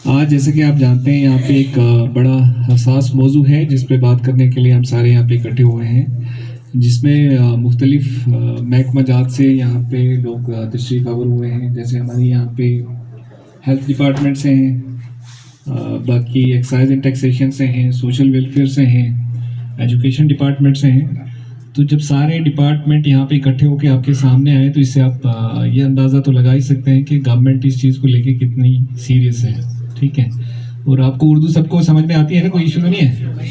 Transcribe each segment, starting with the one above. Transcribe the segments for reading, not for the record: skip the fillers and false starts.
आज जैसे कि आप जानते हैं यहाँ पे एक बड़ा हसास मौजू है जिस पे बात करने के लिए हम सारे यहाँ पे इकट्ठे हुए हैं, जिसमें मुख्तलिफ महकमा जात से यहाँ पे लोग तशरीफ़ आवर हुए हैं। जैसे हमारे यहाँ पे हेल्थ डिपार्टमेंट से हैं, बाकी एक्साइज एंड टैक्सेशन से हैं, सोशल वेलफेयर से हैं, एजुकेशन डिपार्टमेंट से हैं। तो जब सारे डिपार्टमेंट यहाँ पे इकट्ठे होकर आपके सामने आए तो इससे आप ये अंदाज़ा तो लगा ही सकते हैं कि गवर्नमेंट इस चीज़ को लेके कितनी सीरियस है। ठीक है, और आपको उर्दू सबको समझ में आती है ना, कोई इशू तो नहीं है।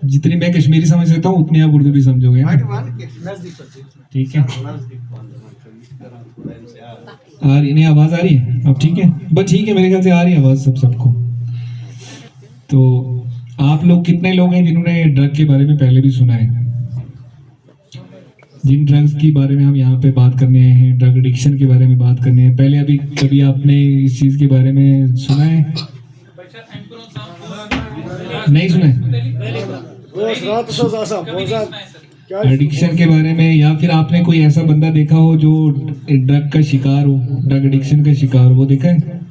जितनी मैं कश्मीरी समझ लेता हूँ उतनी आप उर्दू भी समझोगे ना। ठीक है, आ रही नहीं आवाज़ आ रही है अब? ठीक है, बस ठीक है, मेरे ख्याल से आ रही है आवाज़ सबको। तो आप लोग कितने लोग हैं जिन्होंने ड्रग के बारे में पहले भी सुना है? जिन ड्रग्स के बारे में हम यहाँ पे बात करने आए हैं, ड्रग एडिक्शन के बारे में बात करने हैं, पहले अभी कभी आपने इस चीज़ के बारे में सुना है? नहीं सुना है एडिक्शन के बारे में? या फिर आपने कोई ऐसा बंदा देखा हो जो ड्रग का शिकार हो, ड्रग एडिक्शन का शिकार हो? वो देखा है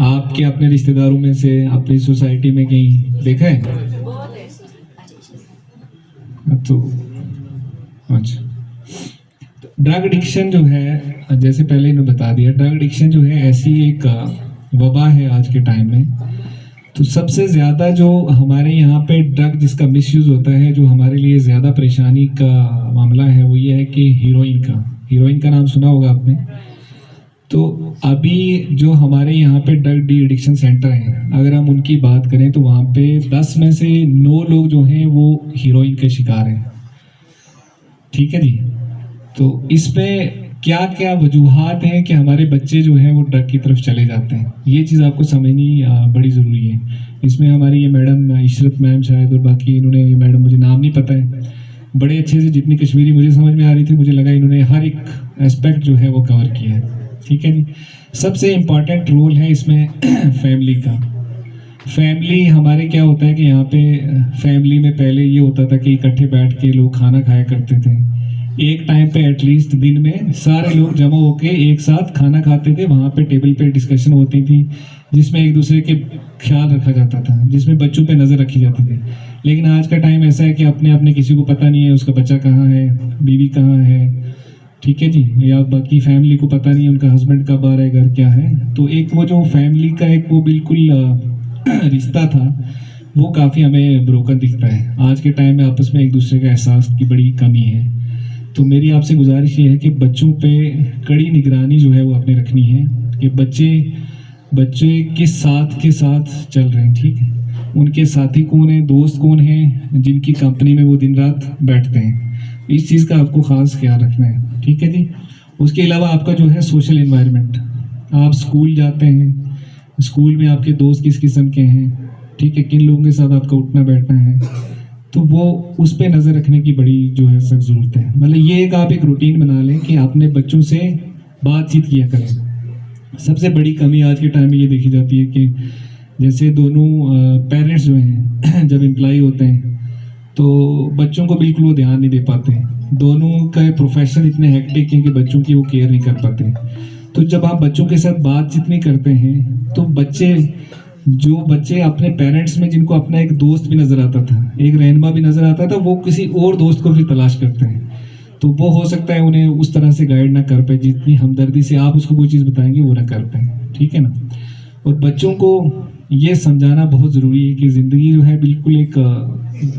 आपके अपने रिश्तेदारों में से, अपनी सोसाइटी में कहीं देखा है? तो अच्छा, ड्रग एडिक्शन जो है, जैसे पहले इन्होंने बता दिया, ड्रग एडिक्शन जो है ऐसी एक वबा है आज के टाइम में। तो सबसे ज़्यादा जो हमारे यहाँ पे ड्रग जिसका मिसयूज़ होता है, जो हमारे लिए ज़्यादा परेशानी का मामला है, वो ये है कि हीरोइन का नाम सुना होगा आपने। तो अभी जो हमारे यहाँ पे ड्रग डी एडिक्शन सेंटर हैं, अगर हम उनकी बात करें तो वहाँ पे 10 में से 9 लोग जो हैं वो हीरोइन के शिकार हैं। ठीक है जी। तो इस पे क्या क्या वजूहात हैं कि हमारे बच्चे जो हैं वो ड्रग की तरफ चले जाते हैं, ये चीज़ आपको समझनी बड़ी ज़रूरी है। इसमें हमारी ये मैडम इशरत मैम शायद, और बाकी इन्होंने, ये मैडम मुझे नाम नहीं पता है, बड़े अच्छे से जितनी कश्मीरी मुझे समझ में आ रही थी, मुझे लगा इन्होंने हर एक एस्पेक्ट जो है वो कवर किया है। ठीक है जी। सबसे इम्पॉर्टेंट रोल है इसमें फैमिली का। फैमिली हमारे क्या होता है कि यहाँ पे फैमिली में पहले ये होता था कि इकट्ठे बैठ के लोग खाना खाया करते थे। एक टाइम पे एटलीस्ट दिन में सारे लोग जमा होके एक साथ खाना खाते थे। वहाँ पे टेबल पे डिस्कशन होती थी जिसमें एक दूसरे के ख्याल रखा जाता था, जिसमें बच्चों पे नज़र रखी जाती थी। लेकिन आज का टाइम ऐसा है कि अपने अपने किसी को पता नहीं है उसका बच्चा कहाँ है, बीवी कहाँ है, ठीक है जी, या बाकी फैमिली को पता नहीं है उनका हस्बैंड कब आ रहा है, घर क्या है। तो एक वो जो फैमिली का एक वो बिल्कुल रिश्ता था, वो काफ़ी हमें ब्रोकन दिखता है। आज के टाइम में आपस में एक दूसरे का एहसास की बड़ी कमी है। तो मेरी आपसे गुजारिश ये है कि बच्चों पे कड़ी निगरानी जो है वो आपने रखनी है कि बच्चे किस साथ के साथ चल रहे हैं। ठीक है, उनके साथी कौन है, दोस्त कौन है, जिनकी कंपनी में वो दिन रात बैठते हैं, इस चीज़ का आपको ख़ास ख्याल रखना है। ठीक है जी। उसके अलावा आपका जो है सोशल इन्वायरमेंट, आप स्कूल जाते हैं, स्कूल में आपके दोस्त किस किस्म के हैं, ठीक है, किन लोगों के साथ आपका उठना बैठना है, तो वो उस पर नज़र रखने की बड़ी जो है सख्त ज़रूरत है। मतलब ये एक आप एक रूटीन बना लें कि आपने बच्चों से बातचीत किया करें। सबसे बड़ी कमी आज के टाइम में ये देखी जाती है कि जैसे दोनों पेरेंट्स जो हैं जब एम्प्लॉय होते हैं तो बच्चों को बिल्कुल वो ध्यान नहीं दे पाते। दोनों का प्रोफेशन इतने हेक्टिक हैं कि बच्चों की वो केयर नहीं कर पाते। तो जब आप बच्चों के साथ बातचीत नहीं करते हैं तो बच्चे अपने पेरेंट्स में, जिनको अपना एक दोस्त भी नज़र आता था, एक रहनुमा भी नज़र आता था, वो किसी और दोस्त को फिर तलाश करते हैं। तो वो हो सकता है उन्हें उस तरह से गाइड ना कर पाए जितनी हमदर्दी से आप उसको कोई चीज़ बताएंगे वो ना कर पाए। ठीक है ना। और बच्चों को ये समझाना बहुत ज़रूरी है कि ज़िंदगी जो है बिल्कुल एक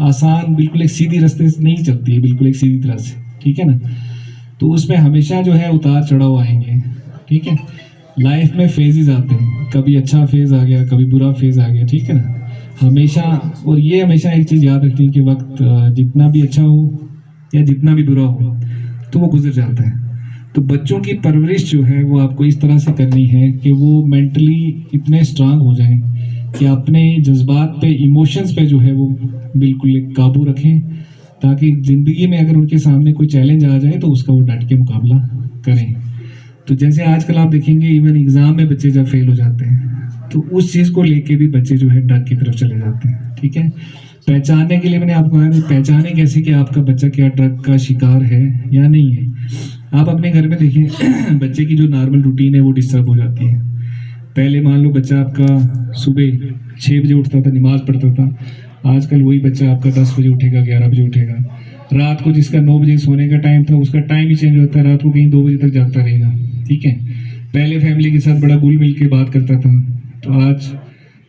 आसान, बिल्कुल एक सीधी रास्ते से नहीं चलती है, बिल्कुल एक सीधी तरह से। ठीक है ना। तो उसमें हमेशा जो है उतार चढ़ाव आएंगे। ठीक है, लाइफ में फेजेस आते हैं, कभी अच्छा फेज आ गया, कभी बुरा फेज आ गया। ठीक है ना, हमेशा। और ये हमेशा एक चीज़ याद रखनी है कि वक्त जितना भी अच्छा हो या जितना भी बुरा हो तो वो गुजर जाता है। तो बच्चों की परवरिश जो है वो आपको इस तरह से करनी है कि वो मेंटली इतने स्ट्रांग हो जाएं कि अपने जज्बात पे, इमोशंस पे जो है वो बिल्कुल काबू रखें, ताकि ज़िंदगी में अगर उनके सामने कोई चैलेंज आ जाए तो उसका वो डट के मुकाबला करें। तो जैसे आजकल आप देखेंगे इवन एग्ज़ाम में बच्चे जब फेल हो जाते हैं तो उस चीज़ को लेके भी बच्चे जो है ड्रग की तरफ चले जाते हैं। ठीक है, पहचानने के लिए मैंने आपको कहा पहचाने कैसे कि आपका बच्चा क्या ड्रग का शिकार है या नहीं है। आप अपने घर में देखिए बच्चे की जो नॉर्मल रूटीन है वो डिस्टर्ब हो जाती है। पहले मान लो बच्चा आपका सुबह 6 बजे उठता था, नमाज पढ़ता था, आजकल वही बच्चा आपका 10 बजे उठेगा, 11 बजे उठेगा। रात को जिसका 9 बजे सोने का टाइम था, उसका टाइम ही चेंज होता है, रात को कहीं 2 बजे तक जागता रहेगा। ठीक है, पहले फैमिली के साथ बड़ा घुल मिल के बात करता था, तो आज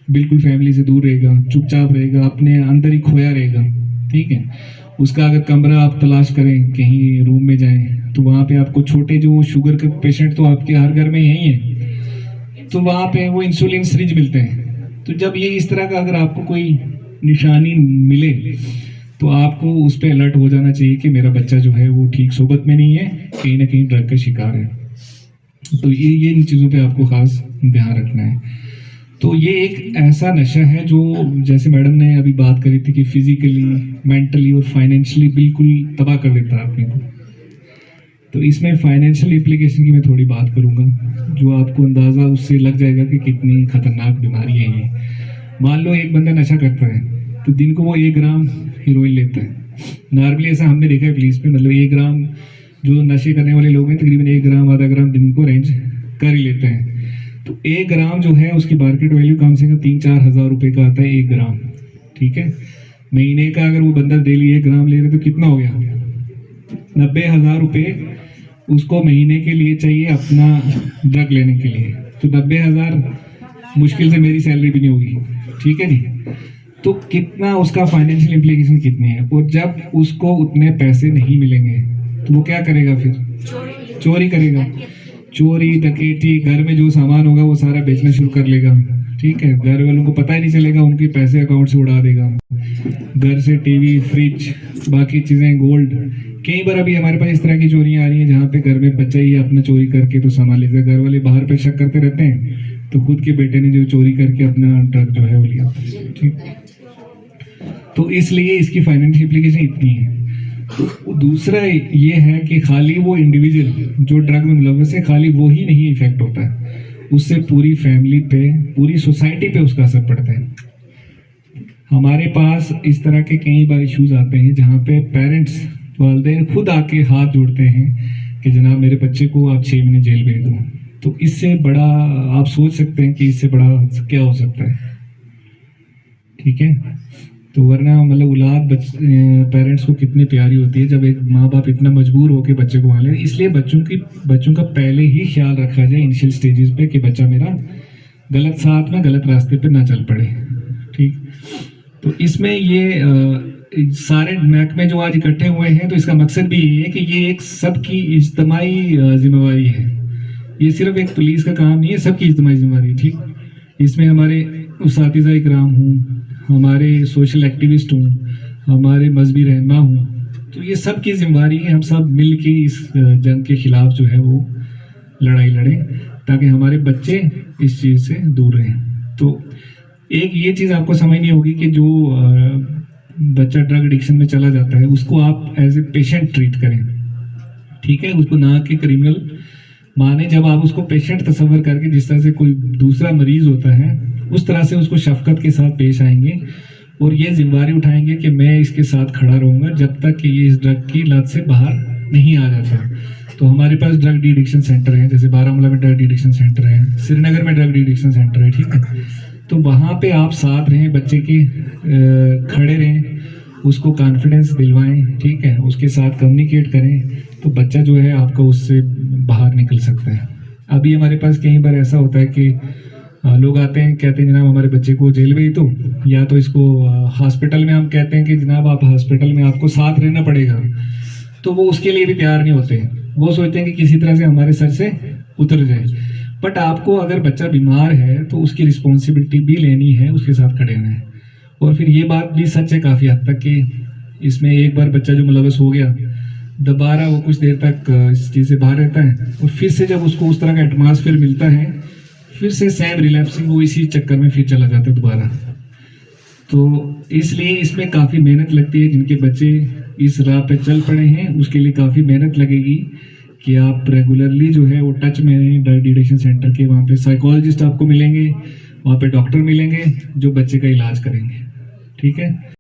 बिल्कुल फैमिली से दूर रहेगा, चुपचाप रहेगा, अपने अंदर ही खोया रहेगा। ठीक है, उसका अगर कमरा आप तलाश करें, कहीं रूम में जाएं, तो वहाँ पे आपको छोटे जो शुगर के पेशेंट तो आपके हर घर में यही है, तो वहाँ पे वो इंसुलिन सिरिंज मिलते हैं। तो जब ये इस तरह का अगर आपको कोई निशानी मिले, तो आपको उस पर अलर्ट हो जाना चाहिए कि मेरा बच्चा जो है वो ठीक सोबत में नहीं है, कहीं ना कहीं ड्रग का शिकार है। तो ये इन चीज़ों पे आपको खास ध्यान रखना है। तो ये एक ऐसा नशा है जो, जैसे मैडम ने अभी बात करी थी कि फिजिकली, मेंटली और फाइनेंशियली बिल्कुल तबाह कर देता है आदमी को। तो इसमें फाइनेंशियल इम्प्लीकेशन की मैं थोड़ी बात करूंगा, जो आपको अंदाज़ा उससे लग जाएगा कि कितनी खतरनाक बीमारी है ये। मान लो एक बंदा नशा करता है, तो दिन को वो 1 ग्राम हीरोइन लेता है। नॉर्मली ऐसा हमने देखा है पुलिस में, मतलब 1 ग्राम जो नशे करने वाले लोग हैं, तकरीबन 1 ग्राम आधा ग्राम दिन को रेंज कर ही लेते हैं। तो 1 ग्राम जो है उसकी मार्केट वैल्यू कम से कम 3-4 हज़ार रुपये का आता है 1 ग्राम। ठीक है, महीने का अगर वो बंदा डेली 1 ग्राम ले रहे तो कितना हो गया, 90,000 रुपये उसको महीने के लिए चाहिए अपना ड्रग लेने के लिए। तो 90,000 मुश्किल से मेरी सैलरी भी नहीं होगी। ठीक है जी, तो कितना उसका फाइनेंशियल इम्प्लीकेशन कितने हैं। और जब उसको उतने पैसे नहीं मिलेंगे तो वो क्या करेगा, फिर चोरी करेगा। चोरी डकैती, घर में जो सामान होगा वो सारा बेचना शुरू कर लेगा। ठीक है, घर वालों को पता ही नहीं चलेगा, उनके पैसे अकाउंट से उड़ा देगा। घर से टीवी, फ्रिज, बाकी चीज़ें, गोल्ड। कई बार अभी हमारे पास इस तरह की चोरियां आ रही हैं जहाँ पे घर में बच्चा ही अपना चोरी करके तो सामान लेता है, घर वाले बाहर पे शक करते रहते हैं, तो खुद के बेटे ने जो चोरी करके अपना ड्रग जो है वो लिया। ठीक, तो इसलिए इसकी फाइनेंशियल इम्प्लीकेशन इतनी है। तो दूसरा ये है कि खाली वो इंडिविजुअल जो ड्रग में मुलव्वस है, खाली वो ही नहीं इफेक्ट होता है, उससे पूरी फैमिली पे, पूरी सोसाइटी पे उसका असर पड़ता है। हमारे पास इस तरह के कई बार इश्यूज आते हैं जहाँ पे पेरेंट्स, वालिदैन खुद आके हाथ जोड़ते हैं कि जनाब मेरे बच्चे को आप 6 महीने जेल भेज दो। तो इससे बड़ा आप सोच सकते हैं कि इससे बड़ा क्या हो सकता है। ठीक है, तो वरना मतलब औलाद पेरेंट्स को कितनी प्यारी होती है जब एक माँ बाप इतना मजबूर होकर बच्चे को वहाँ ले। इसलिए बच्चों का पहले ही ख्याल रखा जाए इनिशियल स्टेजेस पे कि बच्चा मेरा गलत साथ में गलत रास्ते पे ना चल पड़े। ठीक, तो इसमें ये सारे महकमे जो आज इकट्ठे हुए हैं, तो इसका मकसद भी ये है कि ये एक सबकी इज्तिमाई जिम्मेवारी है। ये सिर्फ एक पुलिस का काम नहीं है, सबकी इज्तिमाई जिम्मेवारी। ठीक, इसमें हमारे उस्ताद इकराम हूँ, हमारे सोशल एक्टिविस्ट हूँ, हमारे मजहबी रहनुमा हूँ, तो ये सब की जिम्मेवारी है। हम सब मिल के इस जंग के खिलाफ जो है वो लड़ाई लड़ें ताकि हमारे बच्चे इस चीज़ से दूर रहें। तो एक ये चीज़ आपको समझनी होगी कि जो बच्चा ड्रग एडिक्शन में चला जाता है उसको आप एज ए पेशेंट ट्रीट करें। ठीक है, उसको ना कि क्रिमिनल माने। जब आप उसको पेशेंट तस्वर करके, जिस तरह से कोई दूसरा मरीज होता है उस तरह से उसको शफकत के साथ पेश आएंगे और ये जिम्मेदारी उठाएंगे कि मैं इसके साथ खड़ा रहूँगा जब तक कि ये इस ड्रग की लत से बाहर नहीं आ जाता। तो हमारे पास ड्रग डी एडिक्शन सेंटर है, जैसे बारामूला में ड्रग डी एडिक्शन सेंटर है, श्रीनगर में ड्रग डी एडिक्शन सेंटर है। ठीक है, तो वहाँ पे आप साथ रहें, बच्चे के खड़े रहें, उसको कॉन्फिडेंस दिलवाएं। ठीक है, उसके साथ कम्युनिकेट करें, तो बच्चा जो है आपका उससे बाहर निकल सकता है। अभी हमारे पास कई बार ऐसा होता है कि लोग आते हैं, कहते हैं जनाब हमारे बच्चे को जेल भेज दो, या तो इसको हॉस्पिटल में हम कहते हैं कि जनाब आप हॉस्पिटल में आपको साथ रहना पड़ेगा, तो वो उसके लिए भी तैयार नहीं होते। वो सोचते हैं कि किसी तरह से हमारे सर से उतर जाए। बट आपको अगर बच्चा बीमार है तो उसकी रिस्पॉन्सिबिलिटी भी लेनी है, उसके साथ खड़े होना है। और फिर ये बात भी सच है काफ़ी हद तक कि इसमें एक बार बच्चा जो मुलव्वस हो गया, दोबारा वो कुछ देर तक इस चीज़ से बाहर रहता है, और फिर से जब उसको उस तरह का एटमॉस्फेयर मिलता है, फिर से सेम रिलैप्सिंग, वो इसी चक्कर में फिर चला जाता है दोबारा। तो इसलिए इसमें काफ़ी मेहनत लगती है। जिनके बच्चे इस राह पे चल पड़े हैं उसके लिए काफ़ी मेहनत लगेगी कि आप रेगुलरली जो है वो टच में रहें ड्रग डी एडिक्शन सेंटर के। वहाँ पे साइकोलॉजिस्ट आपको मिलेंगे, वहाँ पे डॉक्टर मिलेंगे जो बच्चे का इलाज करेंगे। ठीक है।